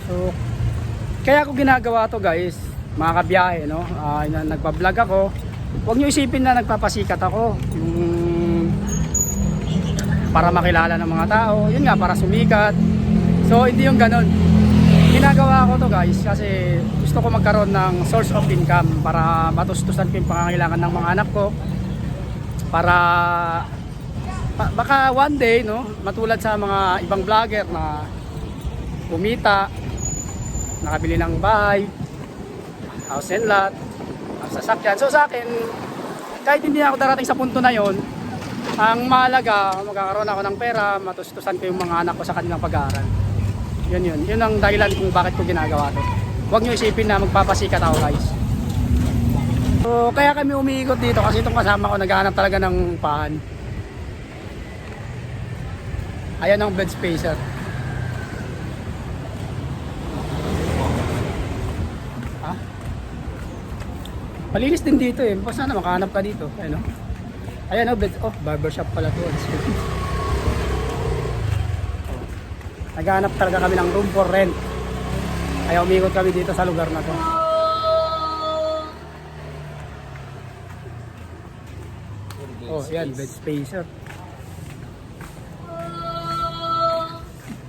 So, kaya ako ginagawa to guys, mga kabiyahe, no? Nagpa-vlog ako. Huwag nyo isipin na nagpapasikat ako. Para makilala ng mga tao. Yun nga, para sumikat. So, hindi yung ganun. Ginagawa ko to guys kasi gusto ko magkaroon ng source of income para matustusan ko yung pangangailangan ng mga anak ko. Para baka one day, no, matulad sa mga ibang vlogger na kumita, nakabili ng bahay, house and lot, sasakyan. So sa akin, kahit hindi ako darating sa punto na yon, ang mahalaga, magkakaroon ako ng pera, matustusan ko yung mga anak ko sa kanilang pag-aaral. Yun ang dahilan kung bakit ko ginagawa to. Huwag nyo isipin na magpapasikat ako guys. So kaya kami umiikot dito kasi itong kasama ko naghahanap talaga ng pahan. Ayan ang bed spacer. Malinis din dito eh. Basta na makahanap ka dito. Ayun, ayan o, bed. Oh, barbershop pala to. Naghahanap talaga kami ng room for rent. Kaya umikot kami dito sa lugar na to. Oh, yan, bed spacer.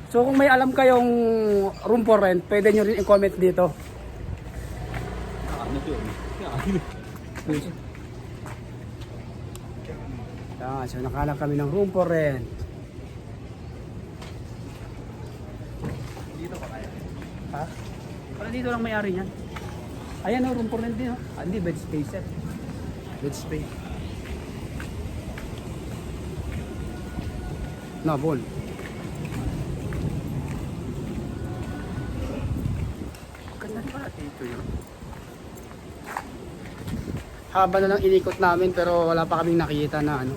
So kung may alam kayong room for rent, pwede nyo rin i-comment dito. So nakahanap kami ng room for rent. Dito pa kaya? Ha? Para dito lang may-ari niyan. Ayan o, room for rent din o. Hindi, bed spacer. Bed space. Na, ball. Ganda pala dito yun. Haba na lang inikot namin pero wala pa kaming nakikita na ano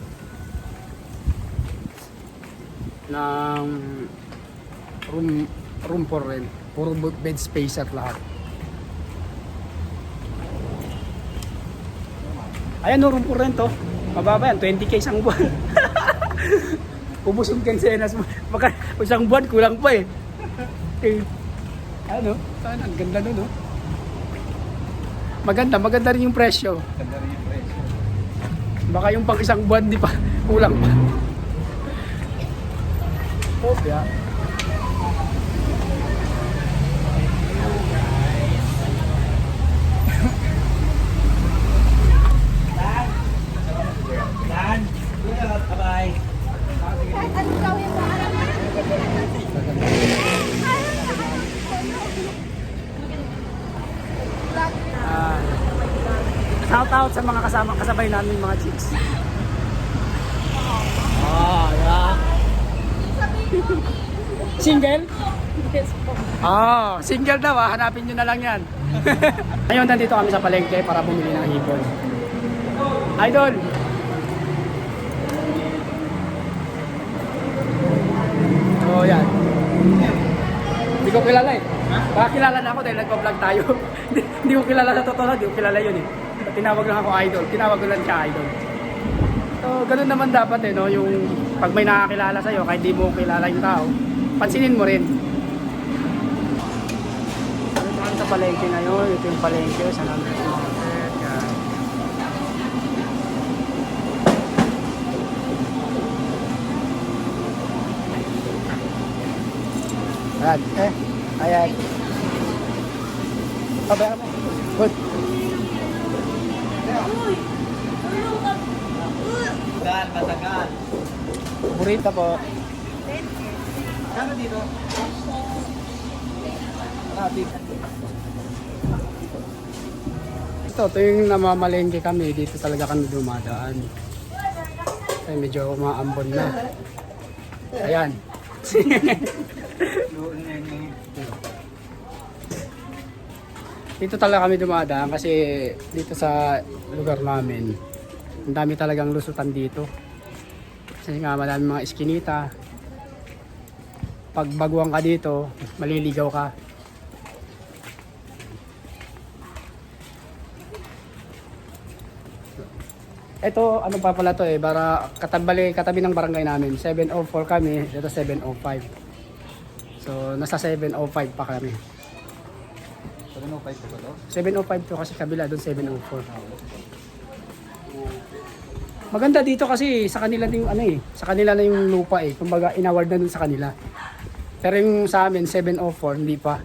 ng room for rent. Puro bed space at lahat. Ayan o, room for rent oh. Mababa yan, 20k isang buwan. Ubus yung kensenas mo. Baka isang buwan kulang pa eh. Ano? Ang ganda nun oh. Maganda rin yung presyo. Maganda rin yung presyo. Baka yung pang isang buwan di pa kulang pa. Kopya. Dan. Bye. Ano gawin mo? Shout out sa mga kasabay namin mga chicks. Yeah. Single? Yes po. Single daw hanapin nyo na lang yan. Ngayon nandito kami sa palengke para bumili ng hipon. Idol! Oh yan. Hindi ko kilala eh. Baka kilala na ako dahil nagpa-vlog tayo. Hindi ko kilala sa totoo, hindi ko kilala yun eh. Tinawag lang ako idol, tinawag ko lang siya idol. So, ganun naman dapat eh, no? Yung pag may nakakilala sa'yo, kahit di mo kilala yung tao, pansinin mo rin. Ito kami sa palengke ngayon, ito yung palengke, sa Numbers Market, yan. Ayan, ayan. Pabayaan mo. Good. Matagal. Burita po. Kano dito? Ito yung namamalengke kami. Dito talaga kami dumadaan. Ay, medyo umaambon na. Ayan. Dito talaga kami dumadaan kasi dito sa lugar namin ang dami talagang lusutan dito kasi nga madami mga eskinita. Pag baguhan ka dito maliligaw ka. Ito ano pa pala to eh, para katabi ng barangay namin. 704 kami, dito 705. So, nasa 705 pa kami. 705 po ba to? 705 to kasi kabila, doon 704. Maganda dito kasi sa kanila din ano eh, sa kanila na yung lupa eh. Kumbaga inaward na dun sa kanila. Pero yung sa amin 704 hindi pa.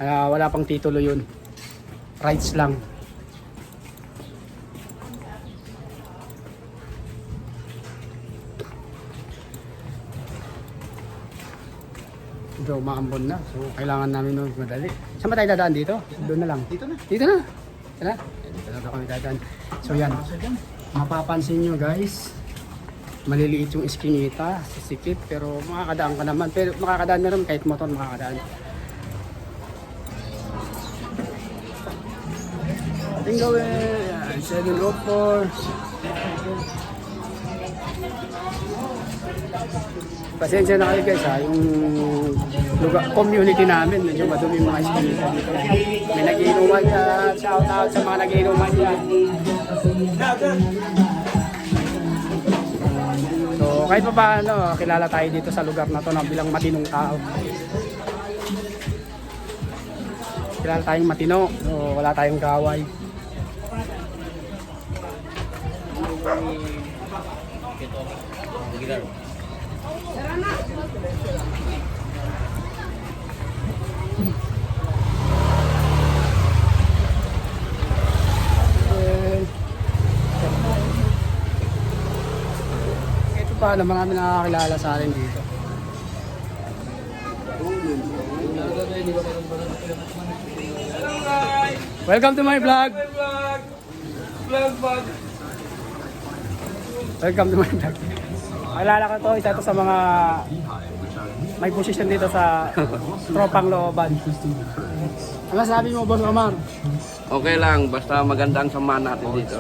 Wala pang titulo yun. Rights lang. Ito umaambon na. So kailangan namin nun madali. Saan ba tayo dadaan dito? Doon na lang. Dito na. Dito na. Dito na. Dito na kami dadaan. So yan. Mapapansin nyo guys, maliliit yung iskinita, sisikip, pero makakadaan ka naman. Pero makakadaan na rin kahit motor makakadaan. Ating gawin. Yan, 704. Pasensya na kayo guys ha, yung lugar, community namin, medyo madumi yung mga iskinita dito. May nag-iinuman dyan, shout out sa mga nag-iinuman dyan. So kahit pa paano, kilala tayo dito sa lugar na to na bilang matinong tao. Kilala tayong matino, so wala tayong gaway. Ito pa na marami nakakilala sa akin dito. Welcome to my vlog. Welcome to my vlog. Kilala ko to, isa to sa mga may position dito sa tropang looban. Ano sabi mo, Boss Omar? Okay lang, basta maganda ang samahan natin dito.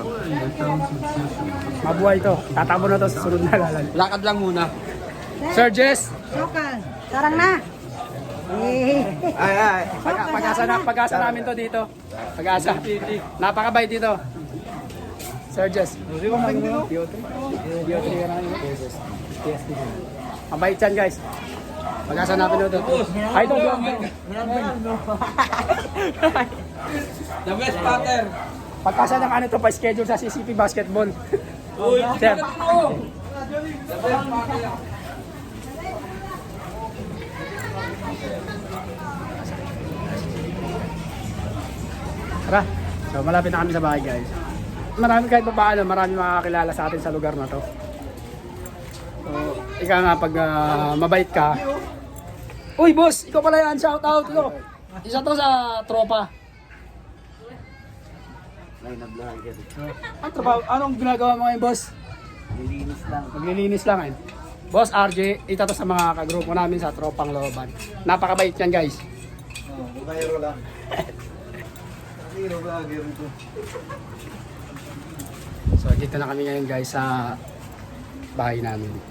Mabuhay to. Tatakbo na to sa sunod na lalan. Lakad lang muna. Sir Jess, Local. Sarang na. Ay. pag-asa namin to dito. Pag-asa. Napakabait dito. Sir Jess. Mabait yan guys. Pag-asa namin to. Ay, ito. The best pattern. Pagkasa ng ano to pa schedule sa CCP basketball. Sir. Tara. So malapit na kami sa bahay guys. Marami kahit pa paano, marami makakakilala sa atin sa lugar na to. So, ika nga pag mabait ka. Uy boss, ikaw pala yan, shout out. Ito. Isa to sa tropa. Ang trabaho, anong ginagawa mo ngayon boss? Nilinis lang. Maglilinis lang eh. Boss RJ, ito to sa mga kagrupo namin sa tropang looban. Napakabait yan guys. Babayro lang. Zero vlogger ito. So dito na kami ngayon guys sa bahay namin.